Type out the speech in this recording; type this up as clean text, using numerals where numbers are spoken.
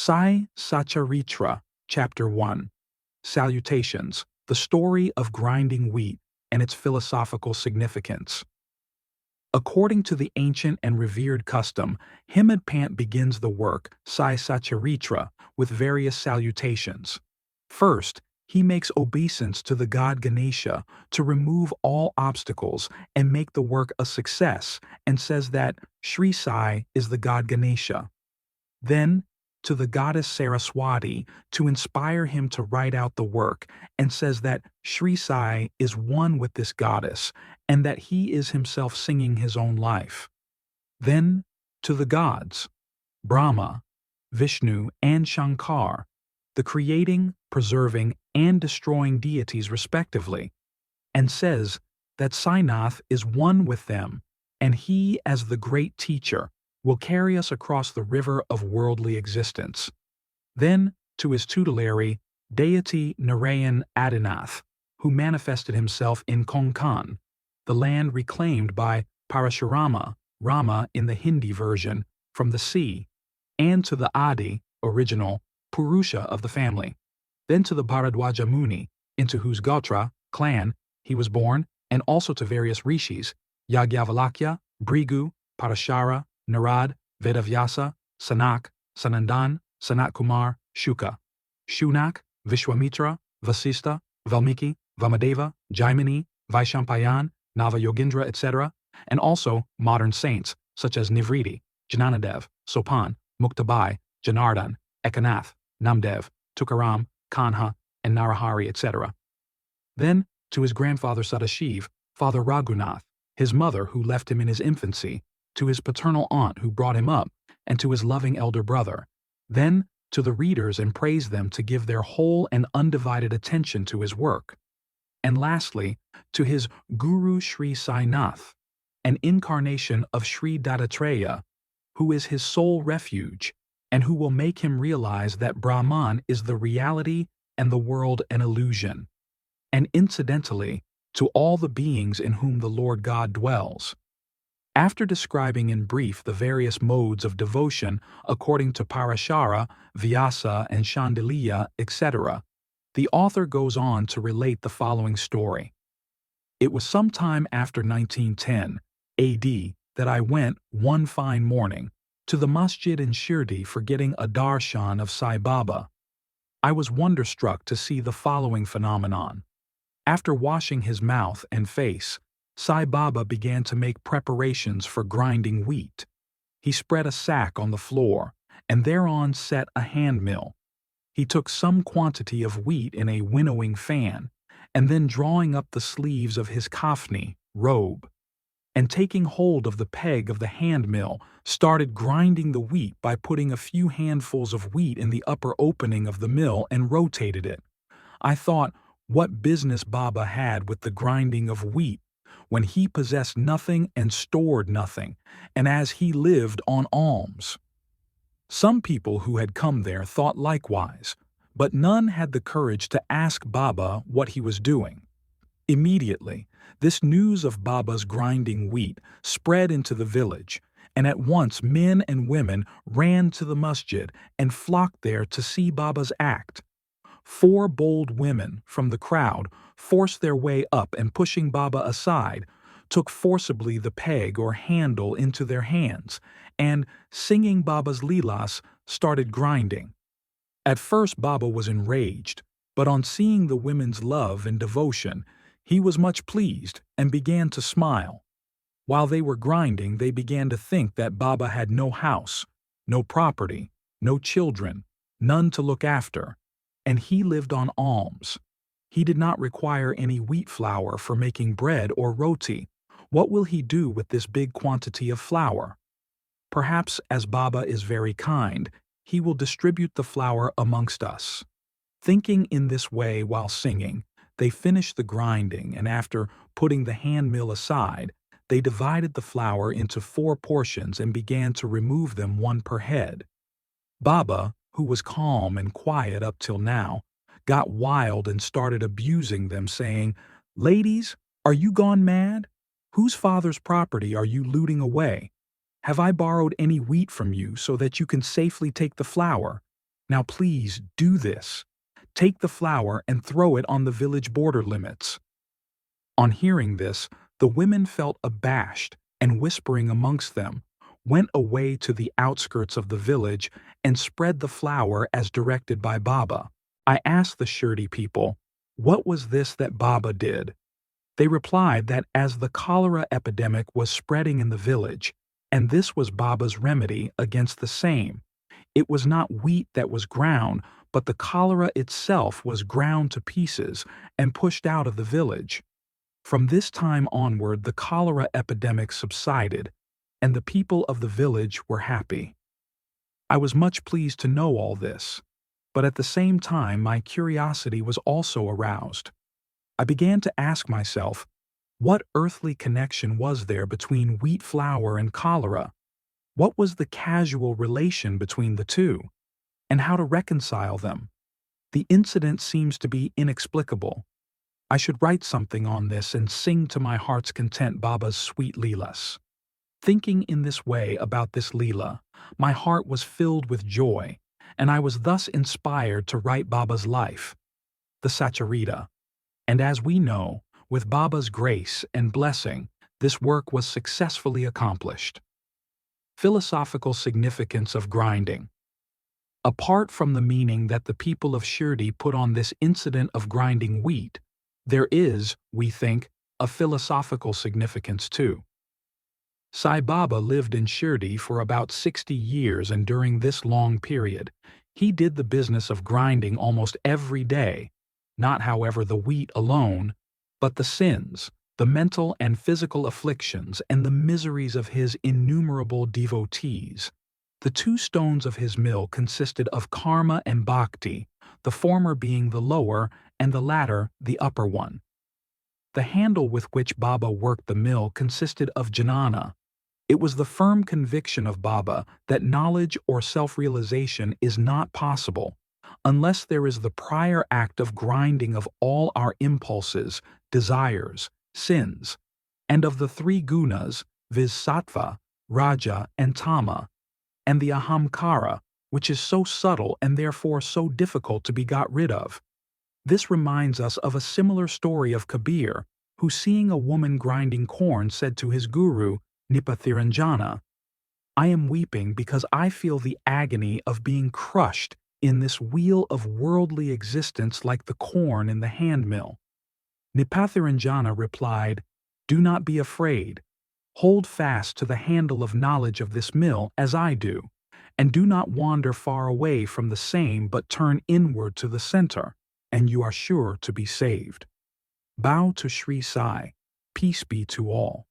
Sai Satcharitra, Chapter 1. Salutations, the story of grinding wheat and its philosophical significance. According to the ancient and revered custom, Himad begins the work, Sai Satcharitra, with various salutations. First, he makes obeisance to the god Ganesha to remove all obstacles and make the work a success, and says that Sri Sai is the god Ganesha. Then, to the goddess Saraswati to inspire him to write out the work, and says that Sri Sai is one with this goddess and that he is himself singing his own life. Then, to the gods, Brahma, Vishnu, and Shankar, the creating, preserving, and destroying deities respectively, and says that Sainath is one with them, and he, as the great teacher, will carry us across the river of worldly existence. Then, to his tutelary deity Narayan Adinath, who manifested himself in Konkan, the land reclaimed by Parashurama, Rama in the Hindi version, from the sea, and to the Adi, original, Purusha of the family. Then to the Bharadwaja Muni, into whose Gotra, clan, he was born, and also to various rishis, Yagyavalakya, Brigu, Parashara, Narad, Vedavyasa, Sanak, Sanandan, Sanat Kumar, Shuka, Shunak, Vishwamitra, Vasista, Valmiki, Vamadeva, Jaimini, Vaishampayan, Nava Yogindra, etc., and also modern saints such as Nivriti, Jananadev, Sopan, Muktabai, Janardhan, Ekanath, Namdev, Tukaram, Kanha, and Narahari, etc. Then to his grandfather Sadashiv, Father Raghunath, his mother who left him in his infancy, to his paternal aunt who brought him up, and to his loving elder brother. Then to the readers and praise them to give their whole and undivided attention to his work. And lastly, to his Guru Sri Sainath, an incarnation of Sri Dattatreya, who is his sole refuge, and who will make him realize that Brahman is the reality and the world an illusion, and incidentally, to all the beings in whom the Lord God dwells. After describing in brief the various modes of devotion according to Parashara, Vyasa, and Shandilya, etc., the author goes on to relate the following story. It was sometime after 1910 AD that I went, one fine morning, to the masjid in Shirdi for getting a darshan of Sai Baba. I was wonderstruck to see the following phenomenon. After washing his mouth and face, Sai Baba began to make preparations for grinding wheat. He spread a sack on the floor, and thereon set a hand mill. He took some quantity of wheat in a winnowing fan, and then drawing up the sleeves of his kafni, robe, and taking hold of the peg of the hand mill, started grinding the wheat by putting a few handfuls of wheat in the upper opening of the mill and rotated it. I thought, what business Baba had with the grinding of wheat, when he possessed nothing and stored nothing, and as he lived on alms. Some people who had come there thought likewise, but none had the courage to ask Baba what he was doing. Immediately, this news of Baba's grinding wheat spread into the village, and at once men and women ran to the masjid and flocked there to see Baba's act. 4 bold women from the crowd forced their way up and, pushing Baba aside, took forcibly the peg or handle into their hands and, singing Baba's leelas, started grinding. At first Baba was enraged, but on seeing the women's love and devotion, he was much pleased and began to smile. While they were grinding, they began to think that Baba had no house, no property, no children, none to look after, and he lived on alms. He did not require any wheat flour for making bread or roti. What will he do with this big quantity of flour? Perhaps, as Baba is very kind, he will distribute the flour amongst us. Thinking in this way while singing, they finished the grinding, and after putting the hand mill aside, they divided the flour into 4 portions and began to remove them one per head. Baba, who was calm and quiet up till now, got wild and started abusing them, saying, "Ladies, are you gone mad? Whose father's property are you looting away? Have I borrowed any wheat from you so that you can safely take the flour? Now please do this. Take the flour and throw it on the village border limits." On hearing this, the women felt abashed and, whispering amongst them, went away to the outskirts of the village and spread the flour as directed by Baba. I asked the Shirdi people, what was this that Baba did? They replied that as the cholera epidemic was spreading in the village, and this was Baba's remedy against the same, it was not wheat that was ground, but the cholera itself was ground to pieces and pushed out of the village. From this time onward, the cholera epidemic subsided, and the people of the village were happy. I was much pleased to know all this, but at the same time my curiosity was also aroused. I began to ask myself, what earthly connection was there between wheat flour and cholera? What was the causal relation between the two? And how to reconcile them? The incident seems to be inexplicable. I should write something on this and sing to my heart's content Baba's sweet Leelas. Thinking in this way about this Leela, my heart was filled with joy, and I was thus inspired to write Baba's life, the Satcharitra. And as we know, with Baba's grace and blessing, this work was successfully accomplished. Philosophical significance of grinding. Apart from the meaning that the people of Shirdi put on this incident of grinding wheat, there is, we think, a philosophical significance too. Sai Baba lived in Shirdi for about 60 years, and during this long period, he did the business of grinding almost every day, not however the wheat alone, but the sins, the mental and physical afflictions, and the miseries of his innumerable devotees. The two stones of his mill consisted of karma and bhakti, the former being the lower and the latter the upper one. The handle with which Baba worked the mill consisted of jnana. It was the firm conviction of Baba that knowledge or self-realization is not possible unless there is the prior act of grinding of all our impulses, desires, sins, and of the three gunas, viz. Sattva, Raja, and Tama, and the ahamkara, which is so subtle and therefore so difficult to be got rid of. This reminds us of a similar story of Kabir, who, seeing a woman grinding corn, said to his guru, Nipathiranjana, "I am weeping because I feel the agony of being crushed in this wheel of worldly existence like the corn in the handmill." Nipathiranjana replied, "Do not be afraid. Hold fast to the handle of knowledge of this mill as I do, and do not wander far away from the same, but turn inward to the center, and you are sure to be saved." Bow to Sri Sai. Peace be to all.